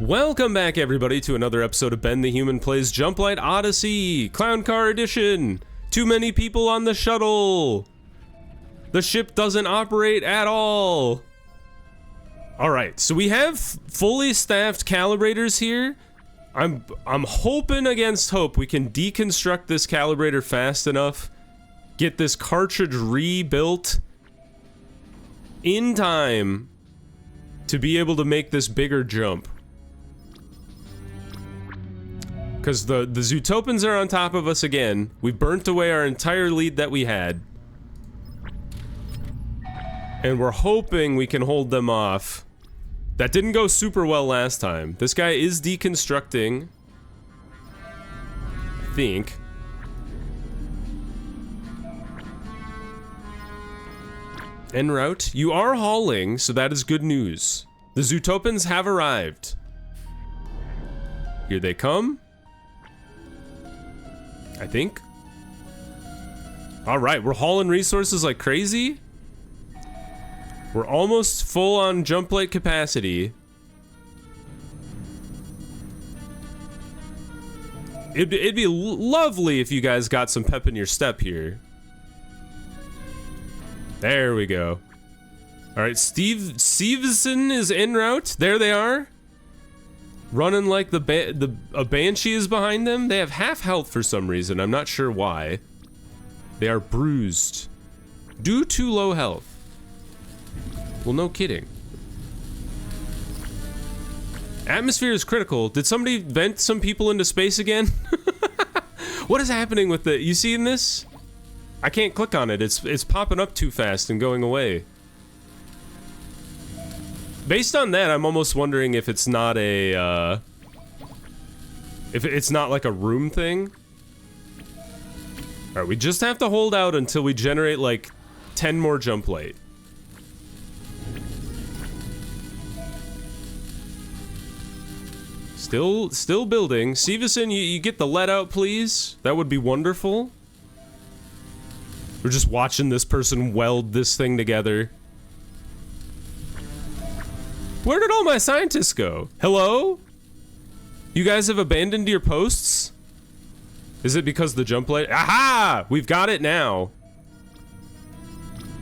Welcome back, everybody, to another episode of Ben the Human Plays Jumplight Odyssey, Clown Car Edition. Too many people on the shuttle. The ship doesn't operate at all. Alright, so we have fully staffed calibrators here. I'm hoping against hope we can deconstruct this calibrator fast enough, get this cartridge rebuilt in time to be able to make this bigger jump. Because the Zootopians are on top of us again. We burnt away our entire lead that we had. And we're hoping we can hold them off. That didn't go super well last time. This guy is deconstructing, I think. En route. You are hauling, so that is good news. The Zootopians have arrived. Here they come. I think. Alright, we're hauling resources like crazy. We're almost full on Jumplight capacity. It'd be lovely if you guys got some pep in your step here. There we go. Alright, Stevenson is en route. There they are. Running like a banshee is behind them. They have half health for some reason. I'm not sure why. They are bruised due to low health. Well, no kidding. Atmosphere is critical. Did somebody vent some people into space again? What is happening with the... You seeing this? I can't click on it. It's popping up too fast and going away. Based on that, I'm almost wondering if it's not a, if it's not like a room thing. Alright, we just have to hold out until we generate like 10 more Jumplight. Still building. Stevenson, you get the lead out, please? That would be wonderful. We're just watching this person weld this thing together. Where did all my scientists go? Hello? You guys have abandoned your posts? Is it because the Jumplight? Aha! We've got it now.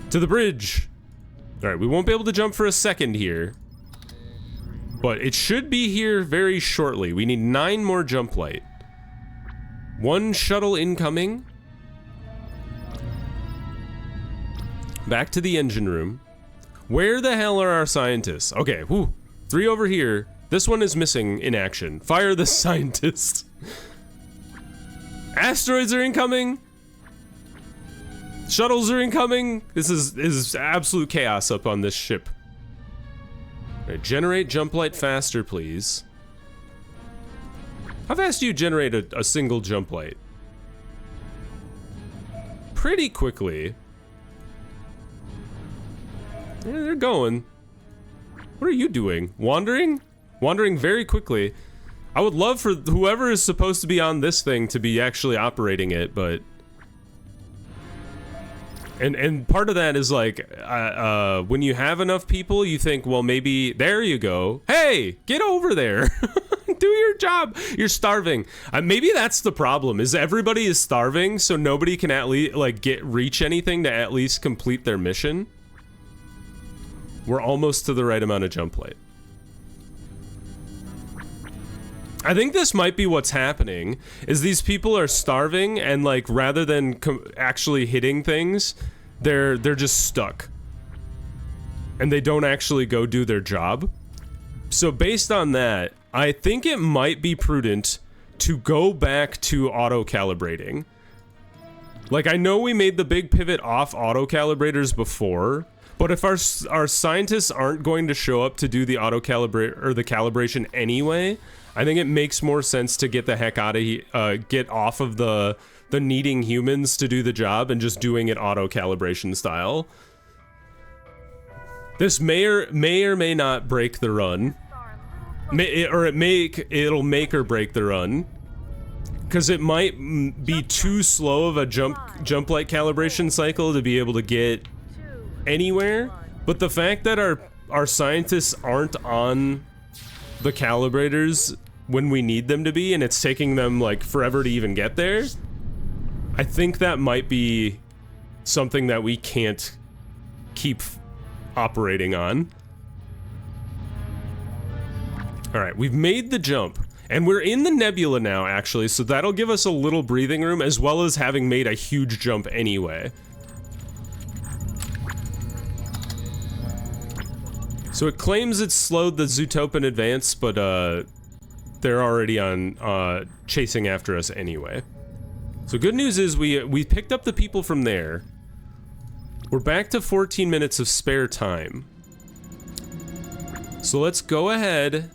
To the bridge. Alright, we won't be able to jump for a second here. But it should be here very shortly. We need 9 more Jumplight. 1 shuttle incoming. Back to the engine room. Where the hell are our scientists? Okay, whew. 3 over here. This one is missing in action. Fire the scientist. Asteroids are incoming. Shuttles are incoming. This is absolute chaos up on this ship. Right, generate Jumplight faster, please. How fast do you generate a single Jumplight? Pretty quickly. Yeah, they're going. What are you doing? Wandering? Wandering very quickly. I would love for whoever is supposed to be on this thing to be actually operating it, but... And part of that is like, when you have enough people, you think, well, maybe... There you go. Hey, get over there. Do your job. You're starving. Maybe that's the problem, is everybody is starving, so nobody can at least, like, reach anything to at least complete their mission. We're almost to the right amount of Jumplight. I think this might be what's happening, is these people are starving and like rather than actually hitting things, they're just stuck. And they don't actually go do their job. So based on that, I think it might be prudent to go back to auto-calibrating. Like, I know we made the big pivot off auto-calibrators before, but if our scientists aren't going to show up to do the auto-calibrate or the calibration anyway, I think it makes more sense to get the heck out of here, get off of the needing humans to do the job and just doing it auto-calibration style. This may or may not break the run, it'll make or break the run, because it might be too slow of a Jumplight calibration cycle to be able to get anywhere. But the fact that our scientists aren't on the calibrators when we need them to be, and it's taking them like forever to even get there, I think that might be something that we can't keep operating on. All right, we've made the jump, and we're in the nebula now, actually, so that'll give us a little breathing room, as well as having made a huge jump anyway. So it claims it's slowed the Zootopian advance, but they're already on chasing after us anyway. So good news is we picked up the people from there. We're back to 14 minutes of spare time. So let's go ahead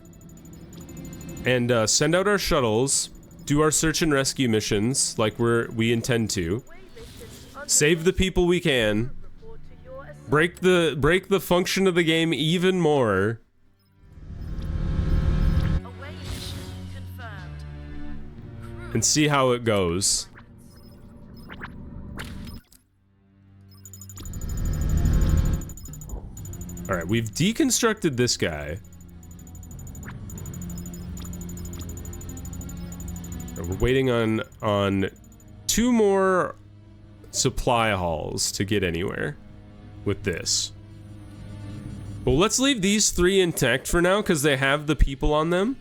and send out our shuttles, do our search and rescue missions like we intend to, save the people we can, break the function of the game even more, and see how it goes. All right, we've deconstructed this guy. We're waiting on 2 more supply halls to get anywhere with this. Well, let's leave these 3 intact for now because they have the people on them.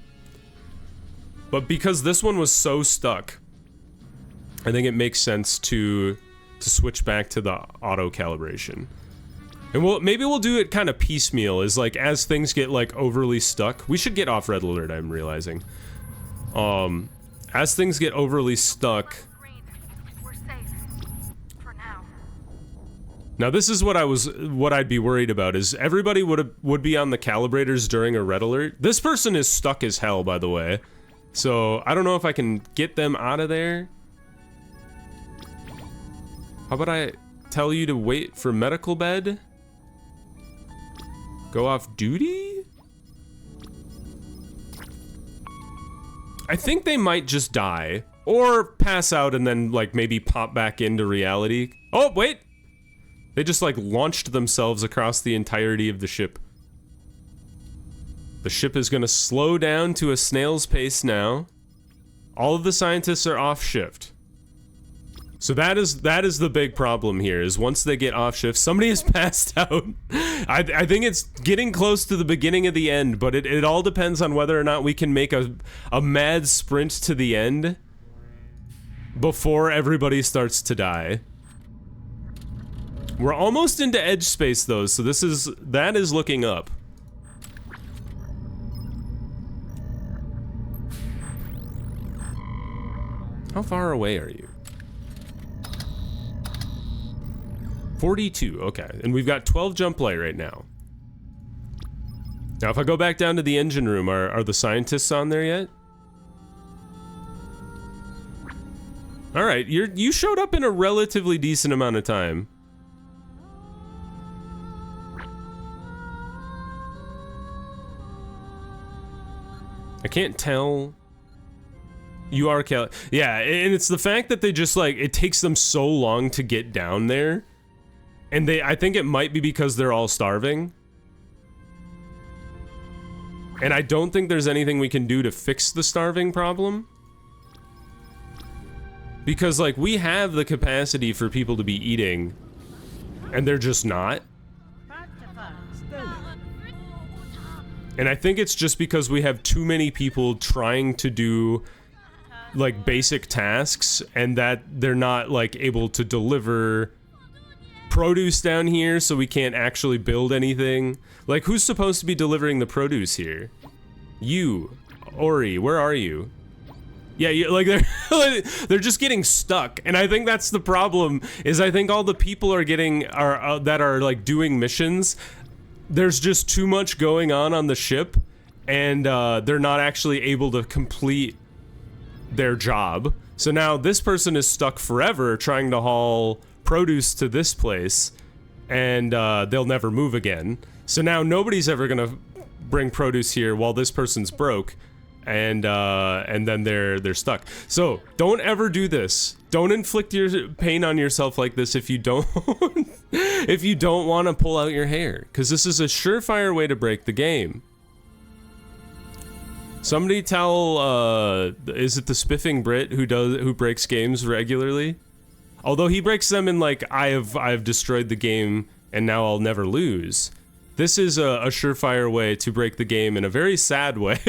But because this one was so stuck, I think it makes sense to switch back to the auto-calibration. And maybe we'll do it kind of piecemeal, is like as things get like overly stuck. We should get off red alert, I'm realizing. As things get overly stuck. We're safe for now. Now this is what I'd be worried about, is everybody would be on the calibrators during a red alert. This person is stuck as hell, by the way. So I don't know if I can get them out of there. How about I tell you to wait for medical bed? Go off duty? I think they might just die. Or pass out and then, like, maybe pop back into reality. Oh, wait! They just, like, launched themselves across the entirety of the ship. The ship is gonna slow down to a snail's pace now. All of the scientists are off shift. So that is the big problem here, is once they get off shift, somebody has passed out. I think it's getting close to the beginning of the end, but it all depends on whether or not we can make a mad sprint to the end before everybody starts to die. We're almost into edge space though, so that is looking up. How far away are you? 42, okay. And we've got 12 Jumplight right now. Now, if I go back down to the engine room, are the scientists on there yet? Alright, you showed up in a relatively decent amount of time. I can't tell. You are yeah, and it's the fact that they just, like, it takes them so long to get down there. And I think it might be because they're all starving. And I don't think there's anything we can do to fix the starving problem. Because, like, we have the capacity for people to be eating, and they're just not. And I think it's just because we have too many people trying to do, like, basic tasks, and that they're not, like, able to deliver produce down here, so we can't actually build anything. Like, who's supposed to be delivering the produce here? You. Ori, where are you? Yeah, like, they're just getting stuck, and I think that's the problem, is I think all the people are getting, that are, like, doing missions, there's just too much going on the ship, and they're not actually able to complete their job. So now this person is stuck forever trying to haul produce to this place, and they'll never move again. So now nobody's ever gonna bring produce here while this person's broke, and then they're stuck. So don't ever do this. Don't inflict your pain on yourself like this if you don't if you don't want to pull out your hair, because this is a surefire way to break the game. Somebody tell, is it the spiffing Brit who breaks games regularly? Although he breaks them in like, I've destroyed the game and now I'll never lose. This is a surefire way to break the game in a very sad way.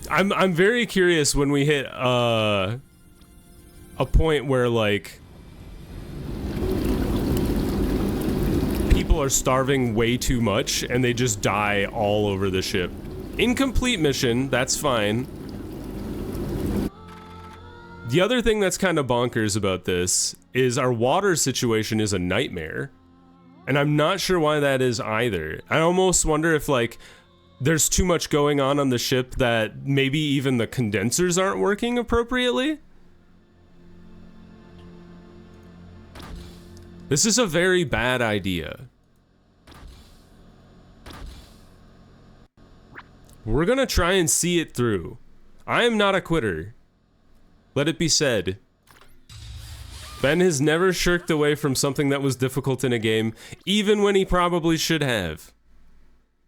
I'm very curious when we hit a point where like people are starving way too much and they just die all over the ship. Incomplete mission, that's fine. The other thing that's kind of bonkers about this is our water situation is a nightmare. And I'm not sure why that is either. I almost wonder if like there's too much going on the ship that maybe even the condensers aren't working appropriately. This is a very bad idea. We're gonna try and see it through. I am not a quitter. Let it be said. Ben has never shirked away from something that was difficult in a game, even when he probably should have.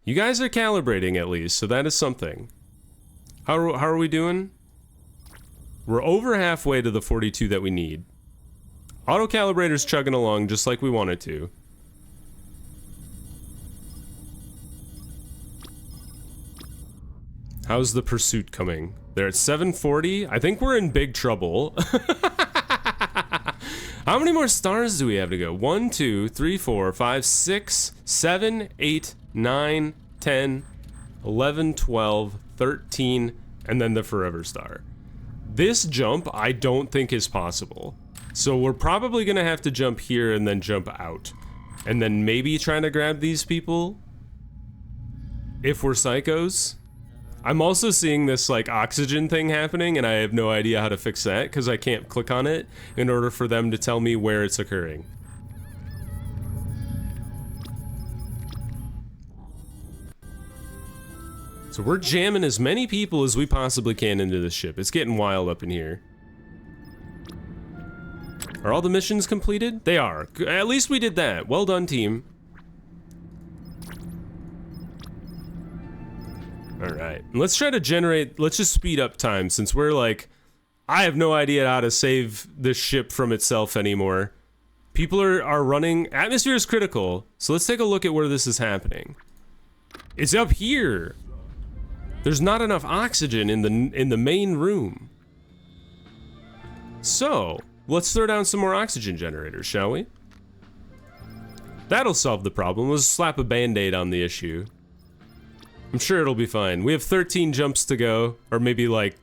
You guys are calibrating at least, so that is something. How are we doing? We're over halfway to the 42 that we need. Auto-calibrator's chugging along just like we wanted to. How's the pursuit coming? They're at 740. I think we're in big trouble. How many more stars do we have to go? 1, 2, 3, 4, 5, 6, 7, 8, 9, 10, 11, 12, 13, and then the forever star. This jump I don't think is possible. So we're probably gonna have to jump here and then jump out. And then maybe trying to grab these people. If we're psychos. I'm also seeing this like oxygen thing happening and I have no idea how to fix that because I can't click on it in order for them to tell me where it's occurring. So we're jamming as many people as we possibly can into this ship. It's getting wild up in here. Are all the missions completed? They are. At least we did that. Well done, team. Alright, let's try to generate, let's just speed up time since we're like, I have no idea how to save this ship from itself anymore. People are running, atmosphere is critical, so let's take a look at where this is happening. It's up here. There's not enough oxygen in the main room. So, let's throw down some more oxygen generators, shall we? That'll solve the problem. Let's slap a band-aid on the issue. I'm sure it'll be fine. We have 13 jumps to go, or maybe like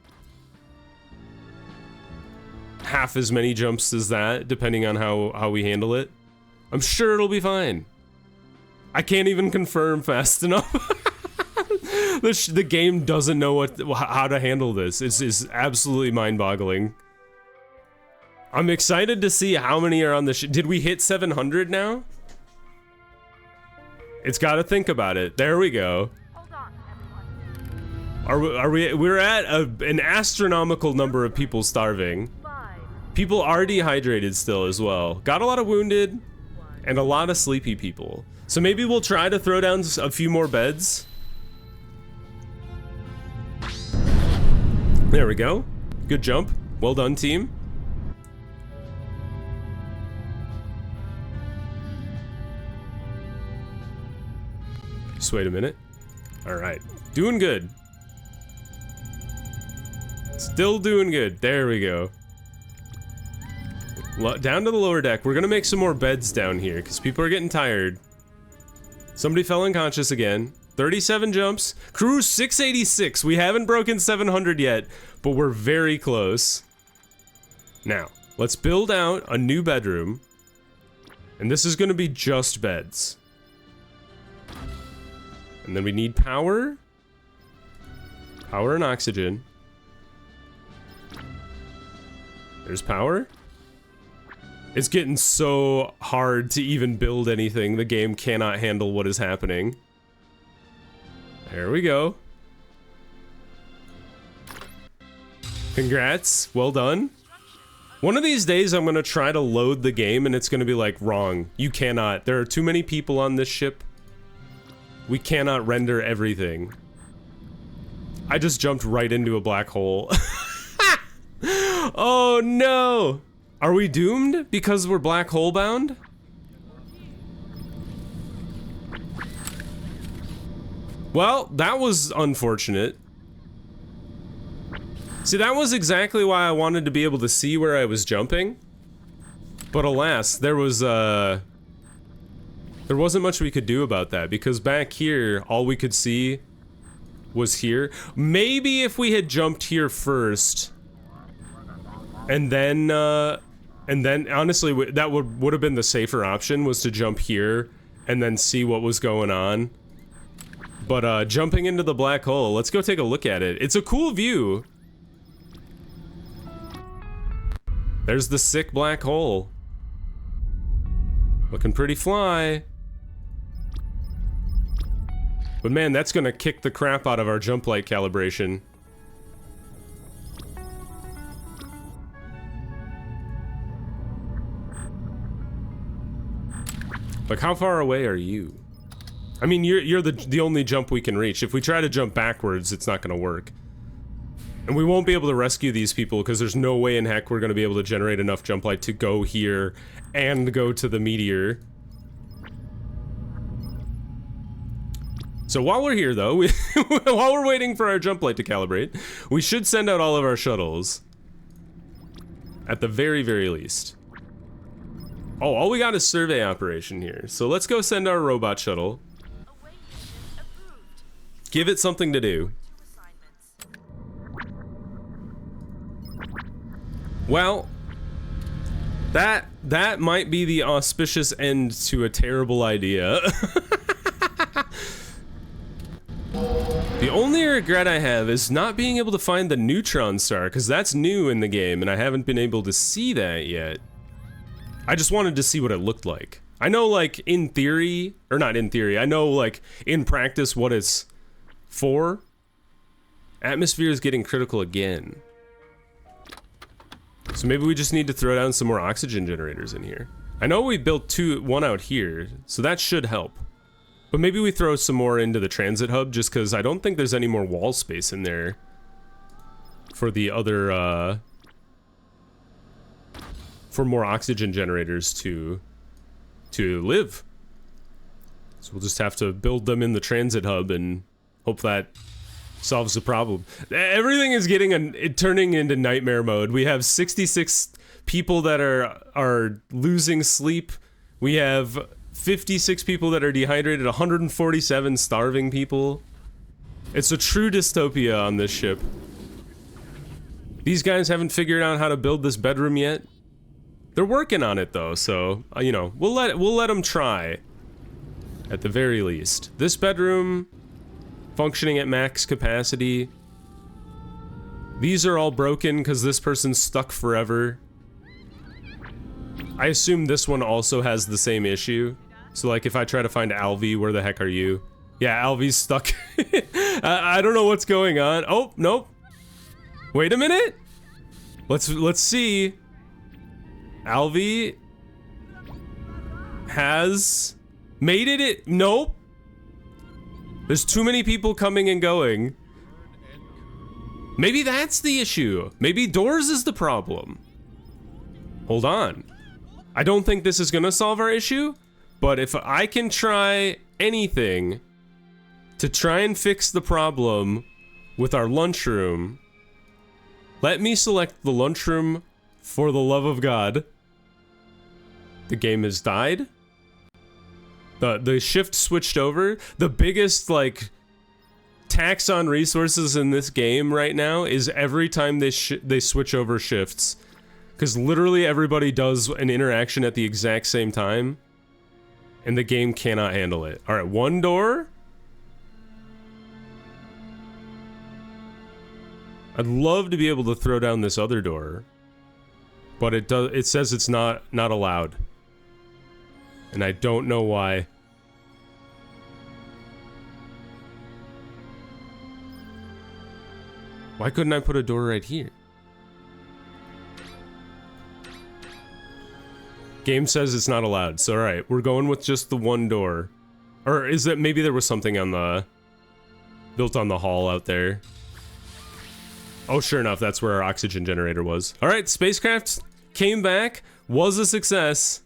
half as many jumps as that, depending on how we handle it. I'm sure it'll be fine. I can't even confirm fast enough. The game doesn't know how to handle this. It's absolutely mind-boggling. I'm excited to see how many are on the ship. Did we hit 700 now? It's got to think about it. There we go. We're at an astronomical number of people starving. People are dehydrated still as well. Got a lot of wounded and a lot of sleepy people. So maybe we'll try to throw down a few more beds. There we go. Good jump. Well done, team. Just wait a minute. All right. Doing good. Still doing good. There we go. Down to the lower deck. We're gonna make some more beds down here because people are getting tired. Somebody fell unconscious again. 37 jumps. Crew 686. We haven't broken 700 yet, but we're very close. Now, let's build out a new bedroom. And this is gonna be just beds. And then we need power. Power and oxygen. There's power. It's getting so hard to even build anything. The game cannot handle what is happening. There we go. Congrats. Well done. One of these days I'm gonna try to load the game and it's gonna be like, wrong. You cannot. There are too many people on this ship. We cannot render everything. I just jumped right into a black hole. Oh no! Are we doomed because we're black hole bound? Well, that was unfortunate. See, that was exactly why I wanted to be able to see where I was jumping. But alas, there wasn't much we could do about that, because back here, all we could see was here. Maybe if we had jumped here first, and then honestly, that would have been the safer option, was to jump here and then see what was going on. But jumping into the black hole, let's go take a look at it. It's a cool view. There's the sick black hole. Looking pretty fly. But man, that's gonna kick the crap out of our Jumplight calibration. Like, how far away are you? I mean, you're the only jump we can reach. If we try to jump backwards, it's not gonna work. And we won't be able to rescue these people because there's no way in heck we're gonna be able to generate enough Jumplight to go here and go to the meteor. So while we're here though, while we're waiting for our Jumplight to calibrate, we should send out all of our shuttles. At the very, very least. Oh, all we got is survey operation here. So let's go send our robot shuttle. Give it something to do. Well, that might be the auspicious end to a terrible idea. The only regret I have is not being able to find the neutron star, because that's new in the game and I haven't been able to see that yet. I just wanted to see what it looked like. I know, like, in theory, or not in theory, I know, like, in practice what it's for. Atmosphere is getting critical again. So maybe we just need to throw down some more oxygen generators in here. I know we built one out here, so that should help. But maybe we throw some more into the transit hub, just because I don't think there's any more wall space in there for the other, for more oxygen generators to live. So we'll just have to build them in the transit hub and hope that solves the problem. Everything is turning into nightmare mode. We have 66 people that are losing sleep. We have 56 people that are dehydrated, 147 starving people. It's a true dystopia on this ship. These guys haven't figured out how to build this bedroom yet. They're working on it though, so you know, we'll let them try. At the very least, this bedroom functioning at max capacity. These are all broken because this person's stuck forever. I assume this one also has the same issue. So like if I try to find Alvy, where the heck are you? Yeah, Alvy's stuck. I don't know what's going on. Oh, nope. Wait a minute. Let's see. Alvy has made it. Nope. There's too many people coming and going. Maybe that's the issue. Maybe doors is the problem. Hold on. I don't think this is gonna solve our issue, but if I can try anything to try and fix the problem with our lunchroom, let me select the lunchroom for the love of God. The game has died. The shift switched over. The biggest, like, tax on resources in this game right now is every time they switch over shifts. Because literally everybody does an interaction at the exact same time. And the game cannot handle it. Alright, one door. I'd love to be able to throw down this other door. But it says it's not allowed. And I don't know why. Why couldn't I put a door right here? Game says it's not allowed, so alright, we're going with just the one door. Or is it maybe there was something on the built on the hull out there? Oh, sure enough, that's where our oxygen generator was. All right, spacecraft came back, was a success.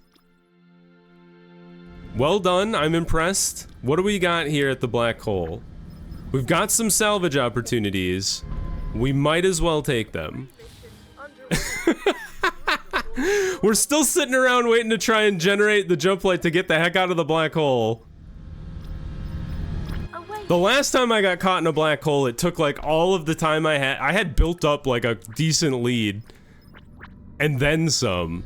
Well done, I'm impressed. What do we got here at the black hole? We've got some salvage opportunities. We might as well take them. We're still sitting around waiting to try and generate the jump light to get the heck out of the black hole. The last time I got caught in a black hole, it took like all of the time I had built up like a decent lead. And then some.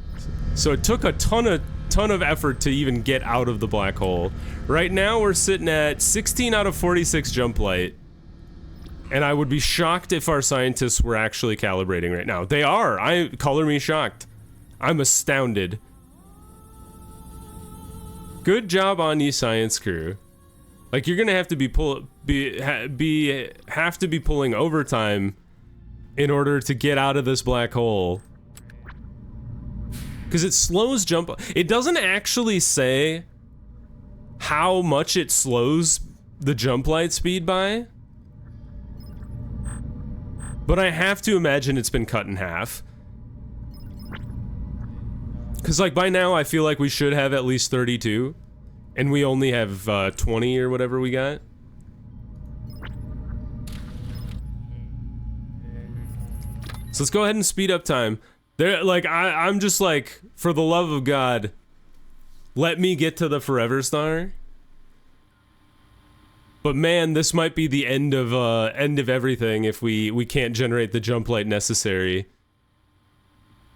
So it took a ton of effort to even get out of the black hole. Right now we're sitting at 16 out of 46 jump light. And I would be shocked if our scientists were actually calibrating right now. They are. Color me shocked. I'm astounded. Good job on you, science crew. Like, you're gonna have to be pulling overtime in order to get out of this black hole. Because it slows jump. It doesn't actually say how much it slows the jump light speed by. But I have to imagine it's been cut in half. Because, like, by now I feel like we should have at least 32. And we only have 20 or whatever we got. So let's go ahead and speed up time. There, like, I'm just like, for the love of God, let me get to the Forever Star. But man, this might be the end of everything if we can't generate the jump light necessary.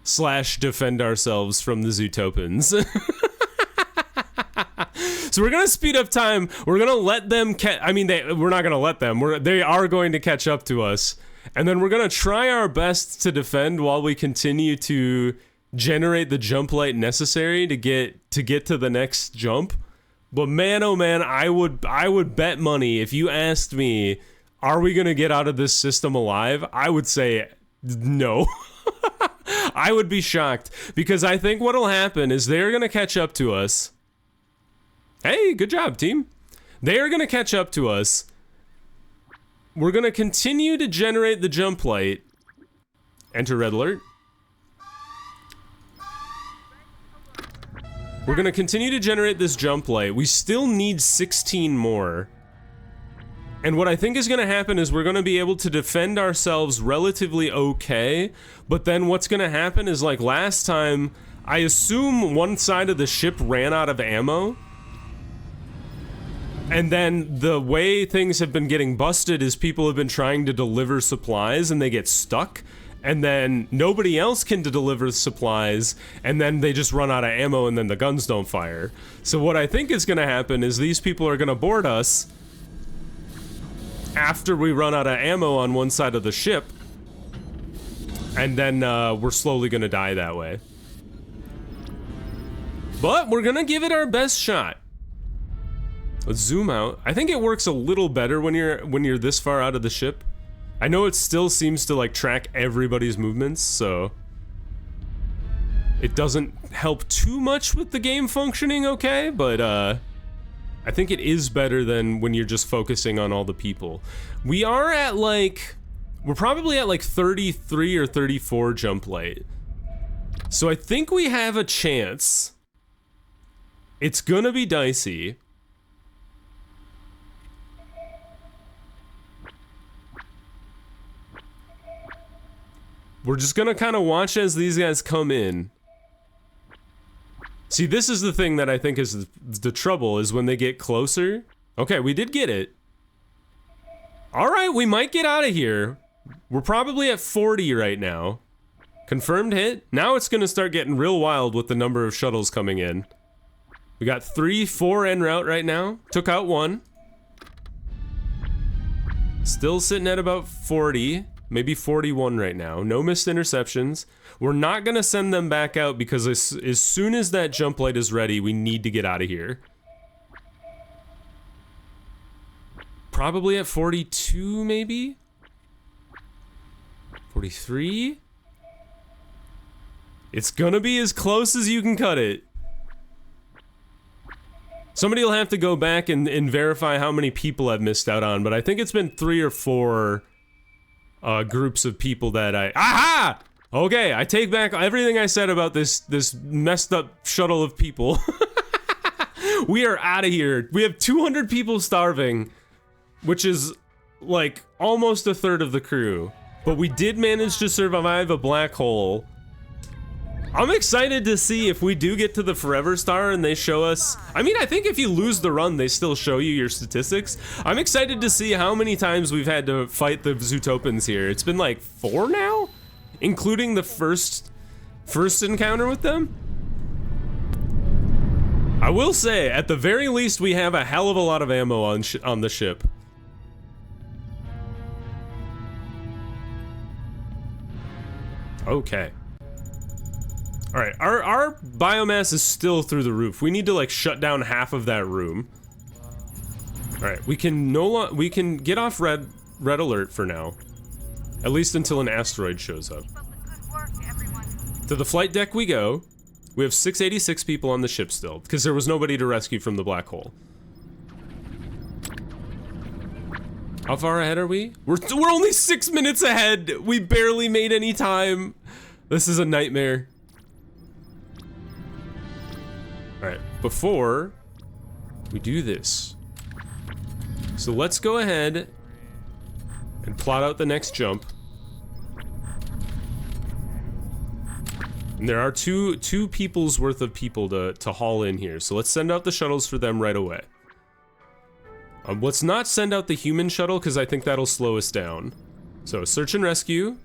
/ defend ourselves from the Zootopians. So we're gonna speed up time. We're gonna let them we're not gonna let them. They are going to catch up to us. And then we're gonna try our best to defend while we continue to generate the jump light necessary to get to the next jump. But man, oh man, I would bet money if you asked me, are we gonna get out of this system alive? I would say no. I would be shocked because I think what'll happen is they're gonna catch up to us. Hey, good job, team. They are gonna catch up to us. We're gonna continue to generate the jump light. Enter red alert. We're gonna continue to generate this jump light. We still need 16 more. And what I think is gonna happen is we're gonna be able to defend ourselves relatively okay, but then what's gonna happen is, like last time, I assume one side of the ship ran out of ammo. And then the way things have been getting busted is people have been trying to deliver supplies and they get stuck. And then nobody else can deliver supplies, and then they just run out of ammo and then the guns don't fire. So what I think is gonna happen is these people are gonna board us after we run out of ammo on one side of the ship. And then we're slowly gonna die that way. But we're gonna give it our best shot. Let's zoom out. I think it works a little better when you're this far out of the ship. I know it still seems to like track everybody's movements, so it doesn't help too much with the game functioning okay, but I think it is better than when you're just focusing on all the people. We are at like, we're probably at like 33 or 34 jump light. So I think we have a chance. It's gonna be dicey. We're just gonna kind of watch as these guys come in. See, this is the thing that I think is the trouble, is when they get closer. Okay, we did get it. Alright, we might get out of here. We're probably at 40 right now. Confirmed hit. Now it's gonna start getting real wild with the number of shuttles coming in. We got 3, 4 en route right now. Took out 1. Still sitting at about 40. Maybe 41 right now. No missed interceptions. We're not gonna send them back out because as soon as that jump light is ready, we need to get out of here. Probably at 42, maybe? 43? It's gonna be as close as you can cut it. Somebody will have to go back and verify how many people I've missed out on, but I think it's been 3 or 4 groups of people that Aha! Okay, I take back everything I said about this messed up shuttle of people. We are out of here. We have 200 people starving, which is like almost a third of the crew. But we did manage to survive a black hole. I'm excited to see if we do get to the Forever Star and they show us... I mean, I think if you lose the run, they still show you your statistics. I'm excited to see how many times we've had to fight the Zootopians here. It's been like 4 now? Including the first encounter with them? I will say, at the very least, we have a hell of a lot of ammo on the ship. Okay. Alright, our biomass is still through the roof. We need to like shut down half of that room. Alright, we can get off red alert for now. At least until an asteroid shows up. Keep up the good work, everyone. To the flight deck we go. We have 686 people on the ship still, because there was nobody to rescue from the black hole. How far ahead are we? We're only 6 minutes ahead! We barely made any time! This is a nightmare. Alright, before we do this. So let's go ahead and plot out the next jump. And there are two people's worth of people to haul in here. So let's send out the shuttles for them right away. Let's not send out the human shuttle because I think that'll slow us down. So search and rescue.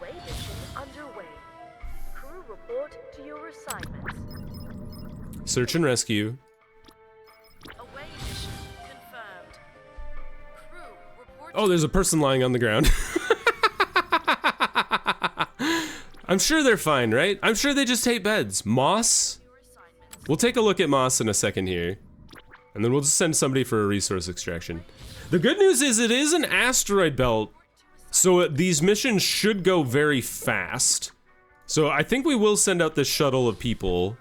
Away mission underway. Crew report to your assignments. Search and rescue. Away mission confirmed. Crew report. Oh, there's a person lying on the ground. I'm sure they're fine, right? I'm sure they just hate beds. Moss? We'll take a look at Moss in a second here. And then we'll just send somebody for a resource extraction. The good news is it is an asteroid belt, so these missions should go very fast. So I think we will send out this shuttle of people.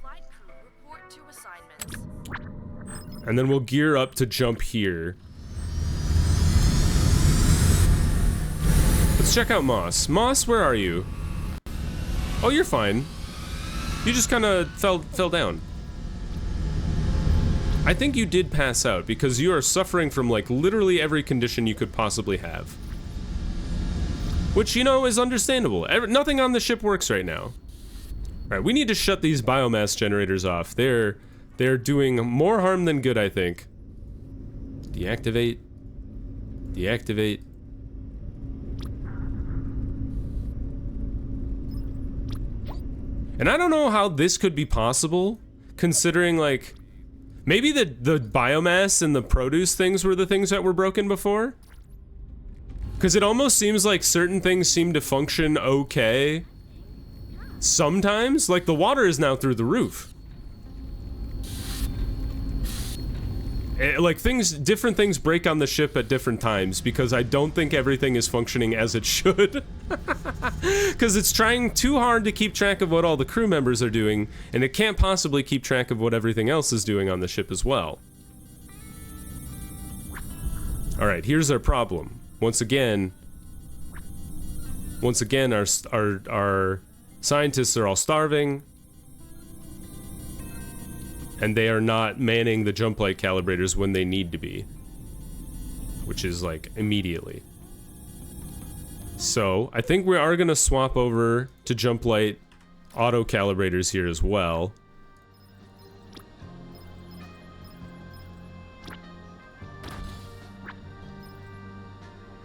Flight crew report to assignments. And then we'll gear up to jump here. Let's check out Moss. Moss, where are you? Oh, you're fine. You just kind of fell down. I think you did pass out because you are suffering from like literally every condition you could possibly have. Which, you know, is understandable. Nothing on the ship works right now. Alright, we need to shut these biomass generators off. They're doing more harm than good, I think. Deactivate. Deactivate. And I don't know how this could be possible, considering, like, maybe the biomass and the produce things were the things that were broken before? Because it almost seems like certain things seem to function okay. Sometimes, like the water is now through the roof. Like different things break on the ship at different times because I don't think everything is functioning as it should. Because it's trying too hard to keep track of what all the crew members are doing, and it can't possibly keep track of what everything else is doing on the ship as well. Alright, here's our problem. Once again, our scientists are all starving. And they are not manning the Jumplight calibrators when they need to be. Which is like immediately. So, I think we are gonna swap over to Jumplight auto-calibrators here as well.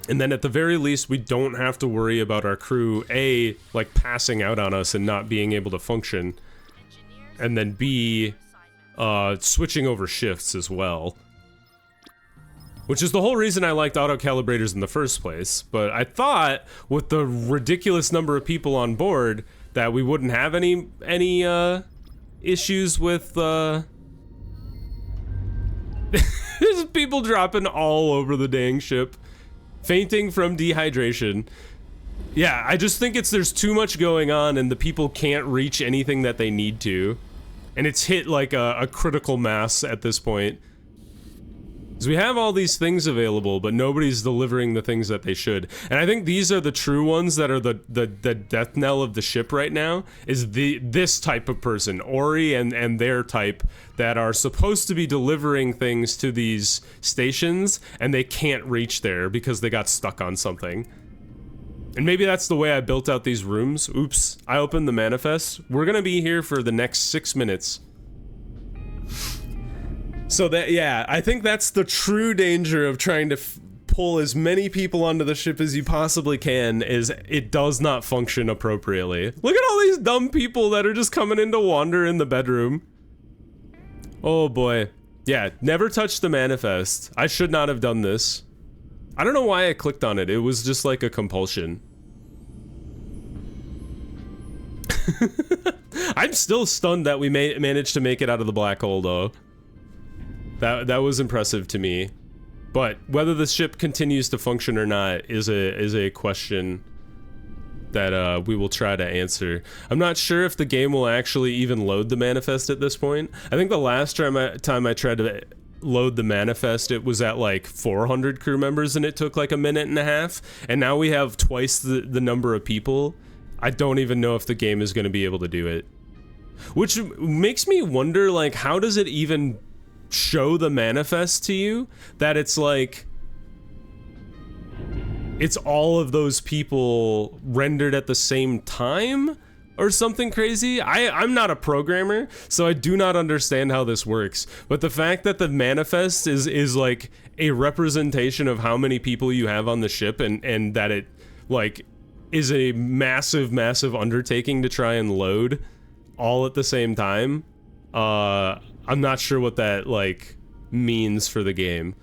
And then at the very least, we don't have to worry about our crew, A, like passing out on us and not being able to function. And then B, switching over shifts as well. Which is the whole reason I liked auto-calibrators in the first place. But I thought, with the ridiculous number of people on board, that we wouldn't have any issues with, There's people dropping all over the dang ship. Fainting from dehydration. Yeah, I just think there's too much going on and the people can't reach anything that they need to. And it's hit like a critical mass at this point. Because we have all these things available, but nobody's delivering the things that they should. And I think these are the true ones that are the death knell of the ship right now, is this type of person, Ori and their type, that are supposed to be delivering things to these stations, and they can't reach there because they got stuck on something. And maybe that's the way I built out these rooms. Oops, I opened the manifest. We're gonna be here for the next 6 minutes. So that, yeah, I think that's the true danger of trying to pull as many people onto the ship as you possibly can, is it does not function appropriately. Look at all these dumb people that are just coming in to wander in the bedroom. Oh boy. Yeah, never touch the manifest. I should not have done this. I don't know why I clicked on it. It was just like a compulsion. I'm still stunned that we managed to make it out of the black hole though. That was impressive to me, but whether the ship continues to function or not is a question that we will try to answer. I'm not sure if the game will actually even load the manifest at this point. I think the last time I tried to load the manifest, it was at like 400 crew members and it took like a minute and a half, and now we have twice the number of people. I don't even know if the game is going to be able to do it, which makes me wonder, like, how does it even show the manifest to you that it's like it's all of those people rendered at the same time or something crazy? I'm not a programmer, so I do not understand how this works, but the fact that the manifest is like a representation of how many people you have on the ship, and that it like is a massive undertaking to try and load all at the same time, I'm not sure what that, like, means for the game.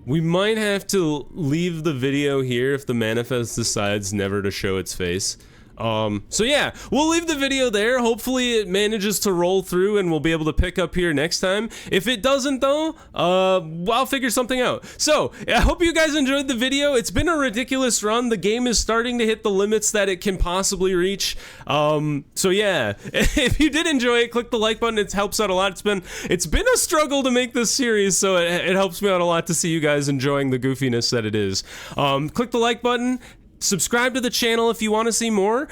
We might have to leave the video here if the manifest decides never to show its face. So yeah, we'll leave the video there. Hopefully it manages to roll through and we'll be able to pick up here next time. If it doesn't though, I'll figure something out. So, I hope you guys enjoyed the video. It's been a ridiculous run. The game is starting to hit the limits that it can possibly reach. So yeah, if you did enjoy it, click the like button. It helps out a lot. It's been a struggle to make this series, so it helps me out a lot to see you guys enjoying the goofiness that it is. Click the like button. Subscribe to the channel if you want to see more.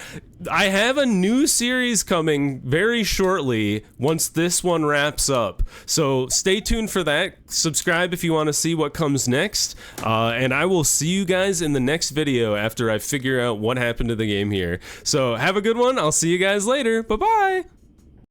I have a new series coming very shortly once this one wraps up, so stay tuned for that. Subscribe if you want to see what comes next, and I will see you guys in the next video after I figure out what happened to the game here. So have a good one. I'll see you guys later. Bye-bye.